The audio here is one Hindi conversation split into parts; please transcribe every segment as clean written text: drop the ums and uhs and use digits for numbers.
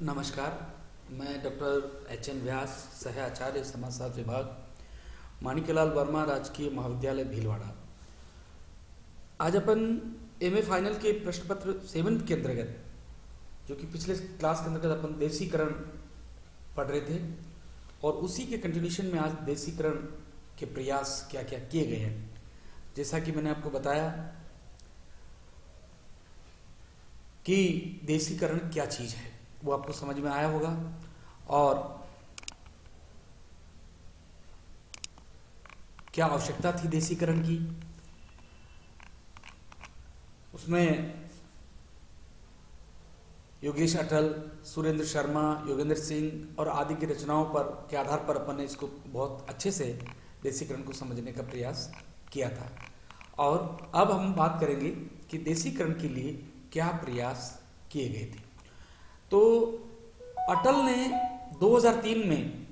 नमस्कार। मैं डॉक्टर एच.एन. व्यास, सह आचार्य समाजशास्त्र विभाग, माणिक्यलाल वर्मा राजकीय महाविद्यालय भीलवाड़ा। आज अपन एमए फाइनल के प्रश्न पत्र 7 के अंतर्गत, जो कि पिछले क्लास के अंतर्गत अपन देसीकरण पढ़ रहे थे, और उसी के कंटिन्यूशन में आज देसीकरण के प्रयास क्या क्या किए गए हैं। जैसा कि मैंने आपको बताया कि देसीकरण क्या चीज़ है, वो आपको समझ में आया होगा। और क्या आवश्यकता थी देसीकरण की, उसमें योगेश अटल, सुरेंद्र शर्मा, योगेंद्र सिंह और आदि की रचनाओं पर के आधार पर अपन ने इसको बहुत अच्छे से देसीकरण को समझने का प्रयास किया था। और अब हम बात करेंगे कि देसीकरण के लिए क्या प्रयास किए गए थे। तो अटल ने 2003 में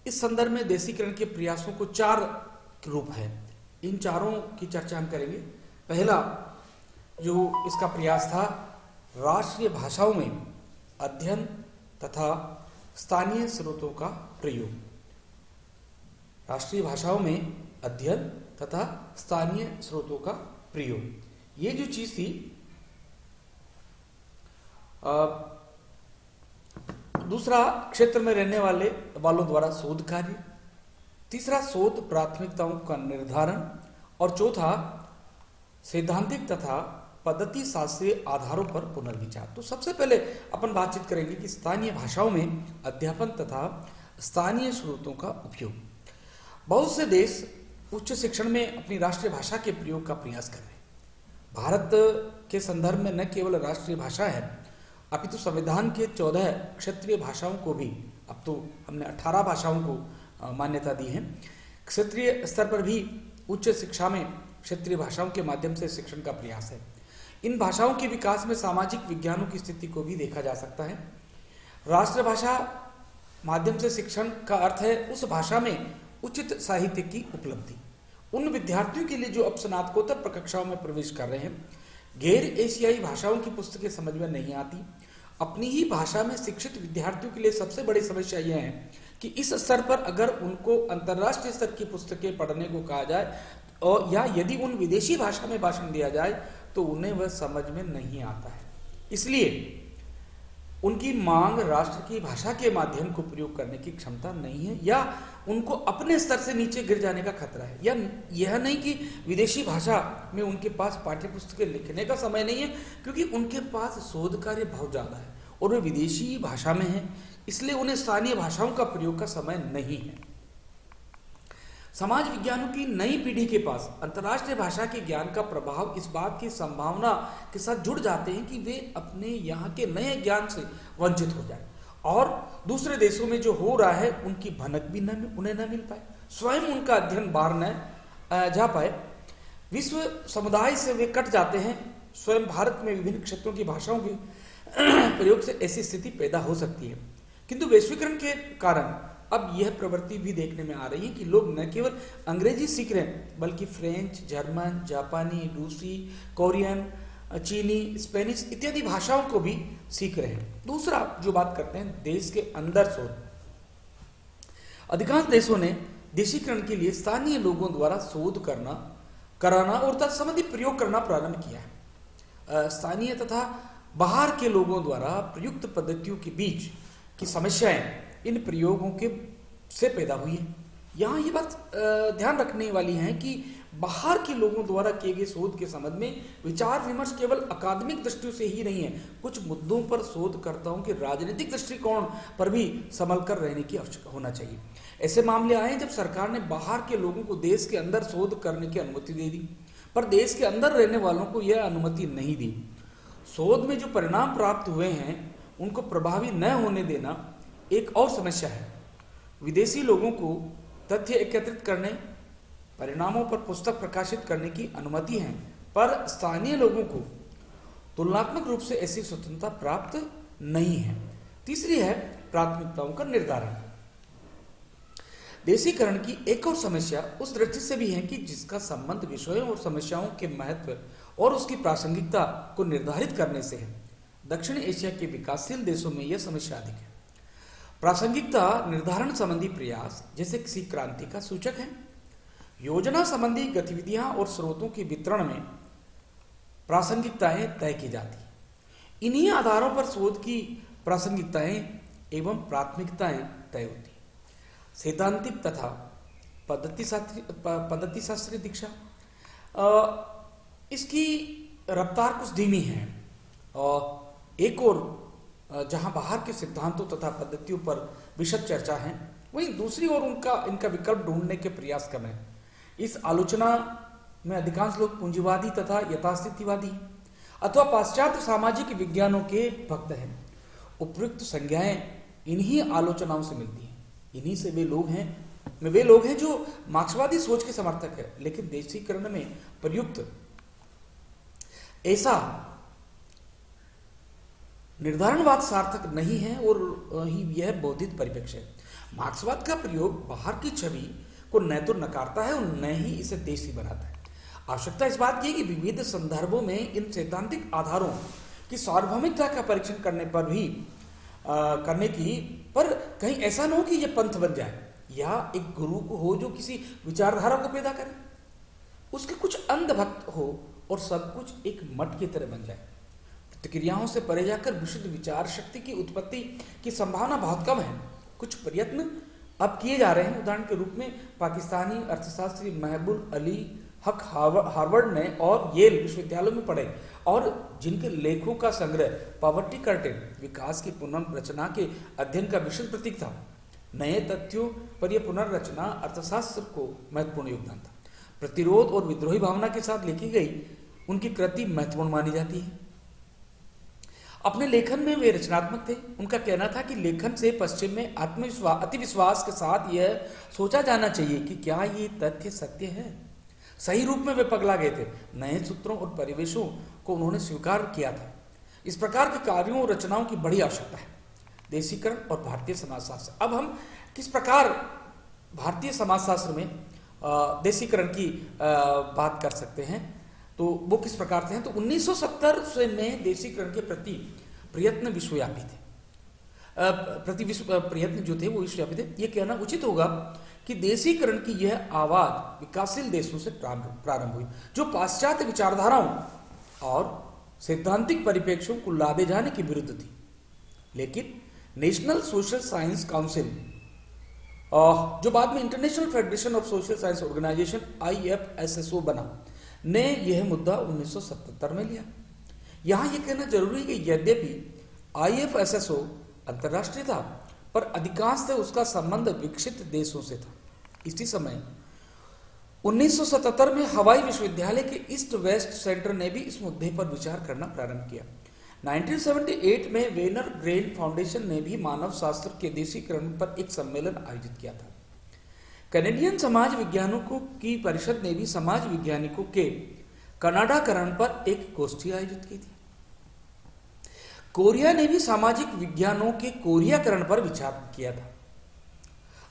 इस संदर्भ में देसीकरण के प्रयासों को 4 रूप है, इन चारों की चर्चा हम करेंगे। पहला जो इसका प्रयास था, राष्ट्रीय भाषाओं में अध्ययन तथा स्थानीय स्रोतों का प्रयोग। राष्ट्रीय भाषाओं में अध्ययन तथा स्थानीय स्रोतों का प्रयोग, ये जो चीज थी। दूसरा, क्षेत्र में रहने वालों द्वारा शोध कार्य। तीसरा, शोध प्राथमिकताओं का निर्धारण। और चौथा, सैद्धांतिक तथा पद्धति शास्त्रीय आधारों पर पुनर्विचार। तो सबसे पहले अपन बातचीत करेंगे कि स्थानीय भाषाओं में अध्यापन तथा स्थानीय स्रोतों का उपयोग। बहुत से देश उच्च शिक्षण में अपनी राष्ट्रीय भाषा के प्रयोग का प्रयास कर रहे हैं। भारत के संदर्भ में न केवल राष्ट्रीय भाषा है, अपितु तो संविधान के 14 क्षेत्रीय भाषाओं को भी, अब तो हमने 18 भाषाओं को मान्यता दी है। क्षेत्रीय स्तर पर भी उच्च शिक्षा में क्षेत्रीय भाषाओं के माध्यम से शिक्षण का प्रयास है। इन भाषाओं के विकास में सामाजिक विज्ञानों की स्थिति को भी देखा जा सकता है। राष्ट्रभाषा माध्यम से शिक्षण का अर्थ है उस भाषा में उचित साहित्य की उपलब्धि। उन विद्यार्थियों के लिए जो अब स्नातकोत्तर कक्षाओं में प्रवेश कर रहे हैं, गैर एशियाई भाषाओं की पुस्तकें समझ में नहीं आती। अपनी ही भाषा में शिक्षित विद्यार्थियों के लिए सबसे बड़ी समस्या यह है कि इस स्तर पर अगर उनको अंतर्राष्ट्रीय स्तर की पुस्तकें पढ़ने को कहा जाए और या यदि उन विदेशी भाषा में भाषण दिया जाए तो उन्हें वह समझ में नहीं आता है। इसलिए उनकी मांग राष्ट्र की भाषा के माध्यम को प्रयोग करने की क्षमता नहीं है, या उनको अपने स्तर से नीचे गिर जाने का खतरा है। या यह नहीं कि विदेशी भाषा में उनके पास पाठ्य पुस्तकें लिखने का समय नहीं है, क्योंकि उनके पास शोध कार्य बहुत ज़्यादा है और वे विदेशी भाषा में है, इसलिए उन्हें स्थानीय भाषाओं का प्रयोग का समय नहीं है। समाज विज्ञानों की नई पीढ़ी के पास अंतर्राष्ट्रीय भाषा के ज्ञान का प्रभाव इस बात की संभावना के साथ जुड़ जाते हैं कि वे अपने यहाँ के नए ज्ञान से वंचित हो जाए और दूसरे देशों में जो हो रहा है उनकी भनक भी उन्हें न मिल पाए, स्वयं उनका अध्ययन बाहर न जा पाए। विश्व समुदाय से वे कट जाते हैं। स्वयं भारत में विभिन्न क्षेत्रों की भाषाओं के प्रयोग से ऐसी स्थिति पैदा हो सकती है। किंतु वैश्वीकरण के कारण अब यह प्रवृत्ति भी देखने में आ रही है कि लोग न केवल अंग्रेजी सीख रहे हैं, बल्कि फ्रेंच, जर्मन, जापानी, रूसी, कोरियन, चीनी, स्पेनिश इत्यादि भाषाओं को भी सीख रहे हैं। दूसरा जो बात करते हैं, देश के अंदर शोध। अधिकांश देशों ने देशीकरण के लिए स्थानीय लोगों द्वारा शोध कराना और तत्संबंधी प्रयोग करना प्रारंभ किया है। स्थानीय तथा बाहर के लोगों द्वारा प्रयुक्त पद्धतियों के बीच की समस्याएं इन प्रयोगों के से पैदा हुई है। यहाँ ये बात ध्यान रखने वाली है कि बाहर के लोगों द्वारा किए गए शोध के संबंध में विचार विमर्श केवल अकादमिक दृष्टियों से ही नहीं है, कुछ मुद्दों पर शोधकर्ताओं के राजनीतिक दृष्टिकोण पर भी संभल कर रहने की आवश्यकता होना चाहिए। ऐसे मामले आए जब सरकार ने बाहर के लोगों को देश के अंदर शोध करने की अनुमति दे दी, पर देश के अंदर रहने वालों को यह अनुमति नहीं दी। शोध में जो परिणाम प्राप्त हुए हैं उनको प्रभावी न होने देना एक और समस्या है। विदेशी लोगों को तथ्य एकत्रित करने, परिणामों पर पुस्तक प्रकाशित करने की अनुमति है, पर स्थानीय लोगों को तुलनात्मक रूप से ऐसी स्वतंत्रता प्राप्त नहीं है। तीसरी है प्राथमिकताओं का निर्धारण। देशीकरण की एक और समस्या उस दृष्टि से भी है कि जिसका संबंध विषयों और समस्याओं के महत्व और उसकी प्रासंगिकता को निर्धारित करने से है। दक्षिण एशिया के विकासशील देशों में यह समस्या अधिक है। प्रासंगिकता निर्धारण संबंधी प्रयास जैसे किसी क्रांति का सूचक है। योजना संबंधी गतिविधियां और स्रोतों के वितरण में प्रासंगिकताएं तय की जाती हैं। इन्हीं आधारों पर शोध की प्रासंगिकताएं एवं प्राथमिकताएं तय होती हैं। सैद्धांतिक तथा पद्धति शास्त्रीय दीक्षा, इसकी रफ्तार कुछ धीमी है और एक और जहां बाहर के सिद्धांतों तथा पद्धतियों पर विशद चर्चा है, वहीं दूसरी ओर इनका विकल्प ढूंढने के प्रयास कम है। इस आलोचना में अधिकांश लोग पूंजीवादी तथा यथास्थितिवादी अथवा पाश्चात्य सामाजिक विज्ञानों के भक्त हैं। उपयुक्त संज्ञाएं इन्हीं आलोचनाओं से मिलती हैं। इन्हीं से वे लोग हैं जो मार्क्सवादी सोच के समर्थक है, लेकिन देशीकरण में प्रयुक्त ऐसा निर्धारणवाद सार्थक नहीं है और यह बौद्धिक परिप्रेक्ष्य है। मार्क्सवाद का प्रयोग बाहर की छवि को न तो नकारता है और न ही इसे देशी बनाता है। आवश्यकता इस बात की है कि विविध संदर्भों में इन सैद्धांतिक आधारों की सार्वभौमिकता का परीक्षण करने पर कहीं ऐसा न हो कि यह पंथ बन जाए या एक गुरु को हो जो किसी विचारधारा को पैदा करे, उसके कुछ अंधभक्त हो और सब कुछ एक मठ की तरह बन जाए। प्रतिक्रियाओं से परे जाकर विशुद्ध विचार शक्ति की उत्पत्ति की संभावना बहुत कम है। कुछ प्रयत्न अब किए जा रहे हैं। उदाहरण के रूप में पाकिस्तानी अर्थशास्त्री महबूब अली हक हार्वर्ड ने और येल विश्वविद्यालय में पढ़े और जिनके लेखों का संग्रह पॉवर्टी कर्टेन विकास की पुनर्रचना के अध्ययन का विशुद्ध प्रतीक था। नए तथ्यों पर यह पुनर्रचना अर्थशास्त्र को महत्वपूर्ण योगदान था। प्रतिरोध और विद्रोही भावना के साथ लिखी गई उनकी कृति महत्वपूर्ण मानी जाती है। अपने लेखन में वे रचनात्मक थे। उनका कहना था कि लेखन से पश्चिम में अतिविश्वास के साथ यह सोचा जाना चाहिए कि क्या ये तथ्य सत्य है। सही रूप में वे पगला गए थे। नए सूत्रों और परिवेशों को उन्होंने स्वीकार किया था। इस प्रकार के कार्यों और रचनाओं की बड़ी आवश्यकता है। देशीकरण और भारतीय समाजशास्त्र। अब हम किस प्रकार भारतीय समाजशास्त्र में देशीकरण की बात कर सकते हैं, तो वो किस प्रकार से हैं। तो 1970 से में देशीकरण के प्रति प्रयत्न विश्वव्यापी थे। प्रयत्न जो थे वो विश्वव्यापी थे। ये कहना उचित होगा कि देशीकरण की यह आवाज विकासशील देशों से प्रारंभ हुई, जो पाश्चात्य विचारधाराओं और सैद्धांतिक परिप्रेक्ष्यों को लादे जाने के विरुद्ध थी। लेकिन नेशनल सोशल साइंस काउंसिल, जो बाद में international federation of social science organisation IFSSO बना, ने यह मुद्दा 1977 में लिया। यहां यह कहना जरूरी है कि यद्यपि IFSSO अंतर्राष्ट्रीय था, पर अधिकांश उसका संबंध विकसित देशों से था। इसी समय 1977 में हवाई विश्वविद्यालय के ईस्ट वेस्ट सेंटर ने भी इस मुद्दे पर विचार करना प्रारंभ किया। 1978 में वेनर ब्रेन फाउंडेशन ने भी मानव शास्त्र के देशीकरण पर एक सम्मेलन आयोजित किया था। कैनेडियन समाज विज्ञानकों की परिषद ने भी समाज वैज्ञानिकों के कनाडाकरण पर एक गोष्ठी आयोजित की थी। कोरिया ने भी सामाजिक विज्ञानों के कोरियाकरण पर विचार किया था।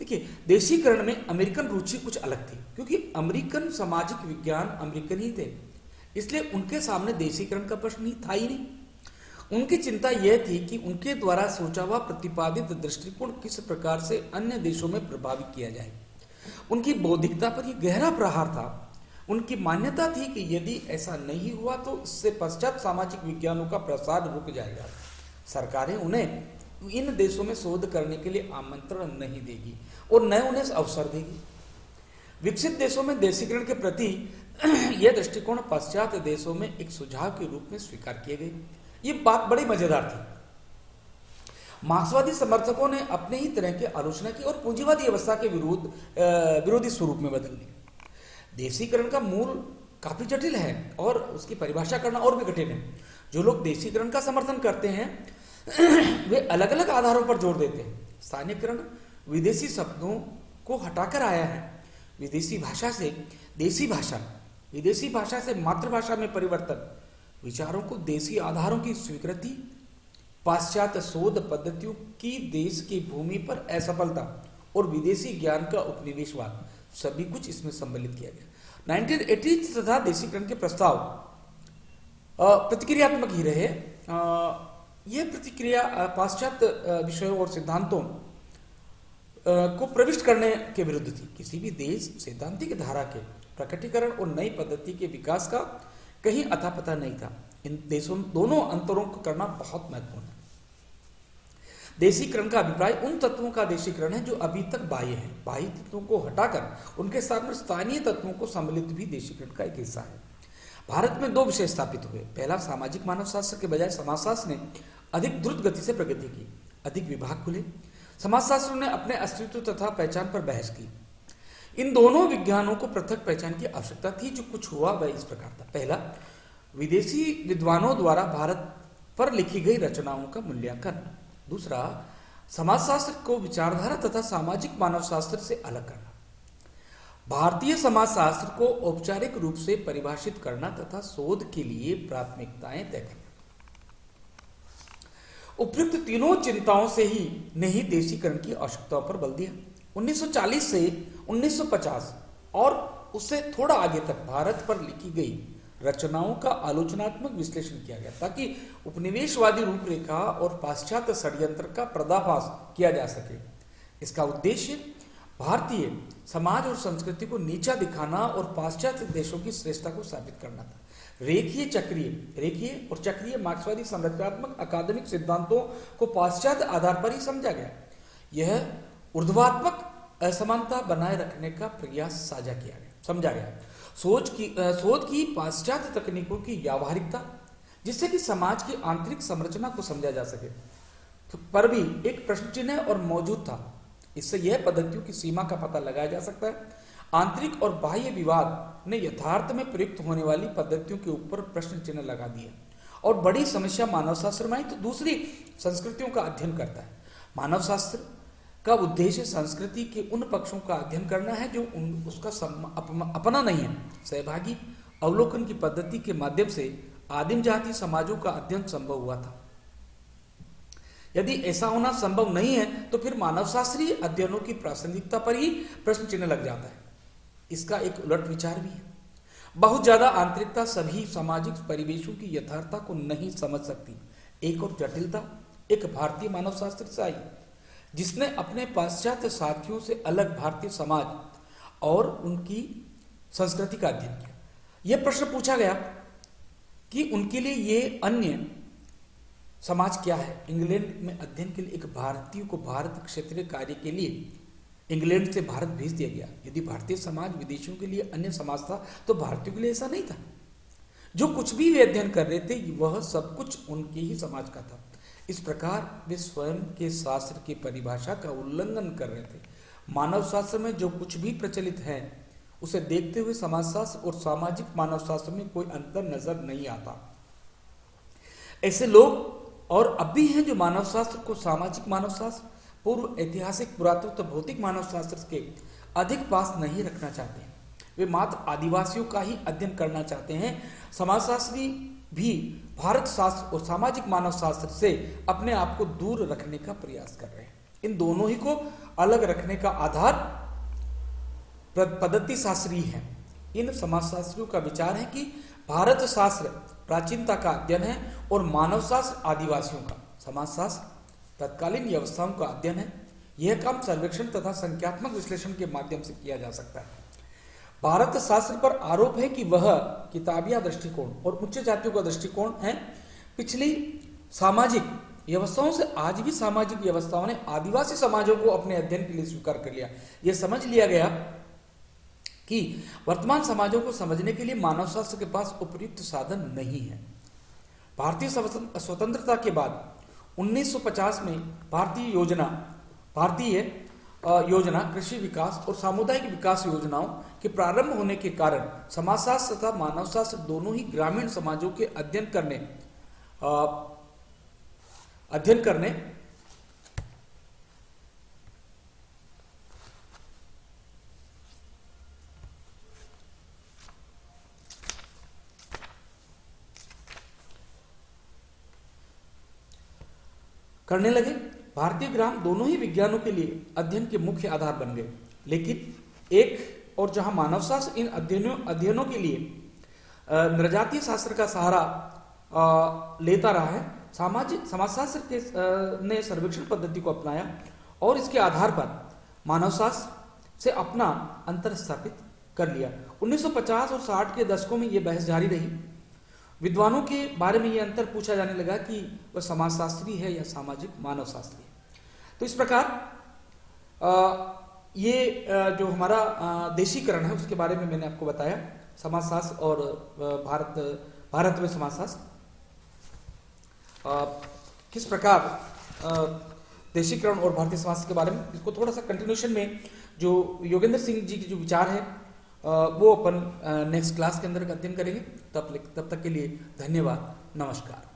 देखिए, देशीकरण में अमेरिकन रुचि कुछ अलग थी, क्योंकि अमेरिकन सामाजिक विज्ञान अमेरिकन ही थे, इसलिए उनके सामने देशीकरण का प्रश्न ही था ही नहीं। उनकी चिंता यह थी कि उनके द्वारा सोचा हुआ प्रतिपादित दृष्टिकोण किस प्रकार से अन्य देशों में प्रभावित किया जाए। उनकी बौद्धिकता पर यह गहरा प्रहार था। उनकी मान्यता थी कि यदि ऐसा नहीं हुआ तो इससे पश्चात सामाजिक विज्ञानों का प्रसार रुक जाएगा। सरकारें उन्हें इन देशों में शोध करने के लिए आमंत्रण नहीं देगी और न उन्हें अवसर देगी। विकसित देशों में देशीकरण के प्रति यह दृष्टिकोण पाश्चात्य देशों में एक सुझाव के रूप में स्वीकार किए गए। ये बात बड़ी मजेदार थी। मार्क्सवादी समर्थकों ने अपने ही तरह की आलोचना की और पूंजीवादी व्यवस्था के विरोधी स्वरूप में बदल दी। देशीकरण का मूल काफी जटिल है और उसकी परिभाषा करना और भी कठिन है। जो लोग देशीकरण का समर्थन करते हैं वे अलग अलग आधारों पर जोर देते हैं। स्थानीयकरण विदेशी शब्दों को हटाकर आया है। विदेशी भाषा से देसी भाषा, विदेशी भाषा से मातृभाषा में परिवर्तन, विचारों को देसी आधारों की स्वीकृति, पाश्चात्य शोध पद्धतियों की देश की भूमि पर असफलता और विदेशी ज्ञान का उपनिवेशवाद, सभी कुछ इसमें सम्मिलित किया गया। 1980 तथा देशीकरण के प्रस्ताव प्रतिक्रियात्मक ही रहे। यह प्रतिक्रिया पाश्चात्य विषयों और सिद्धांतों को प्रविष्ट करने के विरुद्ध थी। किसी भी देश सैद्धांतिक धारा के प्रकटीकरण और नई पद्धति के विकास का कहीं अता पता नहीं था। इन देशों दोनों अंतरों को करना बहुत महत्वपूर्ण है। देशीकरण का अभिप्राय उन तत्वों का देशीकरण है जो अभी तक बाह्य हैं। बाह्य तत्वों को हटाकर उनके साथ में स्थानीय तत्वों को सम्मिलित भी देशीकरण का एक हिस्सा है। भारत में दो विषय स्थापित हुए। पहला, सामाजिक मानव शास्त्र के बजाय समाजशास्त्र ने अधिक द्रुत गति से प्रगति की। अधिक विभाग खुले। समाजशास्त्र ने अपने अस्तित्व तथा पहचान पर बहस की। इन दोनों विज्ञानों को पृथक पहचान की आवश्यकता थी। जो कुछ हुआ वह इस प्रकार था। पहला, विदेशी विद्वानों द्वारा भारत पर लिखी गई रचनाओं का मूल्यांकन। दूसरा, समाजशास्त्र को विचारधारा तथा सामाजिक मानव शास्त्र से अलग करना। भारतीय समाजशास्त्र को औपचारिक रूप से परिभाषित करना तथा शोध के लिए प्राथमिकताएं तय करना। उपयुक्त तीनों चिंताओं से ही नहीं देशीकरण की आवश्यकताओं पर बल दिया। 1940 से 1950 और उससे थोड़ा आगे तक भारत पर लिखी गई रचनाओं का आलोचनात्मक विश्लेषण किया गया ताकि उपनिवेशवादी रूपरेखा और पाश्चात्य षड्यंत्र का पर्दाफाश किया जा सके। इसका उद्देश्य भारतीय समाज और संस्कृति को नीचा दिखाना और पाश्चात्य देशों की श्रेष्ठता को साबित करना था। रेखीय और चक्रीय मार्क्सवादी संरचनात्मक अकादमिक सिद्धांतों को पाश्चात्य आधार पर ही समझा गया। यह ऊर्ध्वात्मक असमानता बनाए रखने का प्रयास समझा गया। शोध की पाश्चात्य तकनीकों की व्यावहारिकता, जिससे कि समाज की आंतरिक संरचना को समझा जा सके, पर भी एक प्रश्न चिन्ह और मौजूद था। इससे यह पद्धतियों की सीमा का पता लगाया जा सकता है। आंतरिक और बाह्य विवाद ने यथार्थ में प्रयुक्त होने वाली पद्धतियों के ऊपर प्रश्न चिन्ह लगा दिया और बड़ी समस्या मानव शास्त्र में आई तो दूसरी संस्कृतियों का अध्ययन करता है। मानव शास्त्र का उद्देश्य संस्कृति के उन पक्षों का अध्ययन करना है जो उसका अपना नहीं है। सहभागी अवलोकन की पद्धति के माध्यम से आदिम जाति समाजों का अध्ययन संभव हुआ था। यदि ऐसा होना संभव नहीं है तो फिर मानव शास्त्रीय अध्ययनों की प्रासंगिकता पर ही प्रश्न चिन्ह लग जाता है। इसका एक उलट विचार भी है। बहुत ज्यादा आंतरिकता सभी सामाजिक परिवेशों की यथार्थता को नहीं समझ सकती। एक और जटिलता एक भारतीय मानव शास्त्र से आई, जिसने अपने पाश्चात्य साथियों से अलग भारतीय समाज और उनकी संस्कृति का अध्ययन किया। यह प्रश्न पूछा गया कि उनके लिए ये अन्य समाज क्या है। इंग्लैंड में अध्ययन के लिए एक भारतीय को भारत क्षेत्रीय कार्य के लिए इंग्लैंड से भारत भेज दिया गया। यदि भारतीय समाज विदेशियों के लिए अन्य समाज था तो भारतीयों के लिए ऐसा नहीं था। जो कुछ भी वे अध्ययन कर रहे थे वह सब कुछ उनके ही समाज का था। इस प्रकार वे स्वयं के शास्त्र की परिभाषा का उल्लंघन कर रहे थे। मानव शास्त्र में जो कुछ भी प्रचलित है उसे देखते हुए समाजशास्त्र और सामाजिक मानव शास्त्र में कोई अंतर नजर नहीं आता। ऐसे लोग और अब भी हैं जो मानव शास्त्र को सामाजिक मानव शास्त्र, पूर्व ऐतिहासिक, पुरातत्व, भौतिक मानव शास्त्र के अधिक पास नहीं रखना चाहते हैं। वे मात्र आदिवासियों का ही अध्ययन करना चाहते हैं। समाजशास्त्री भी भारत शास्त्र और सामाजिक मानव शास्त्र से अपने आप को दूर रखने का प्रयास कर रहे हैं। इन दोनों ही को अलग रखने का आधार पद्धति शास्त्री है। इन समाजशास्त्रियों का विचार है कि भारत शास्त्र प्राचीनता का अध्ययन है और मानव शास्त्र आदिवासियों का। समाजशास्त्र तत्कालीन व्यवस्थाओं का अध्ययन है। यह काम सर्वेक्षण तथा संख्यात्मक विश्लेषण के माध्यम से किया जा सकता है। भारत शास्त्र पर आरोप है कि वह किताबिया दृष्टिकोण और उच्च जातियों का दृष्टिकोण है। पिछली सामाजिक व्यवस्थाओं से आज भी सामाजिक व्यवस्थाओं ने आदिवासी समाजों को अपने अध्ययन के लिए स्वीकार कर लिया। यह समझ लिया गया कि वर्तमान समाजों को समझने के लिए मानव शास्त्र के पास उपयुक्त साधन नहीं है। भारतीय स्वतंत्रता के बाद 1950 में भारतीय योजना, कृषि विकास और सामुदायिक विकास योजनाओं के प्रारंभ होने के कारण समाजशास्त्र तथा मानव शास्त्र दोनों ही ग्रामीण समाजों के अध्ययन करने लगे। भारतीय ग्राम दोनों ही विज्ञानों के लिए अध्ययन के मुख्य आधार बन गए। लेकिन एक और जहां मानव शास्त्र इन अध्ययनों के लिए नृजातीय शास्त्र का सहारा लेता रहा है, समाजशास्त्र के ने सर्वेक्षण पद्धति को अपनाया और इसके आधार पर मानवशास्त्र से अपना अंतर स्थापित कर लिया। 1950 और 60 के दशकों में यह बहस जारी रही। विद्वानों के बारे में यह अंतर पूछा जाने लगा कि वह समाजशास्त्री है या सामाजिक मानवशास्त्री है। तो इस प्रकार ये जो हमारा देशीकरण है उसके बारे में मैंने आपको बताया, समाजशास्त्र और भारत में समाजशास्त्र किस प्रकार देशीकरण और भारतीय समाज के बारे में, इसको थोड़ा सा कंटिन्यूशन में जो योगेंद्र सिंह जी की जो विचार है वो अपन नेक्स्ट क्लास के अंदर अध्ययन करेंगे। तब तक के लिए धन्यवाद, नमस्कार।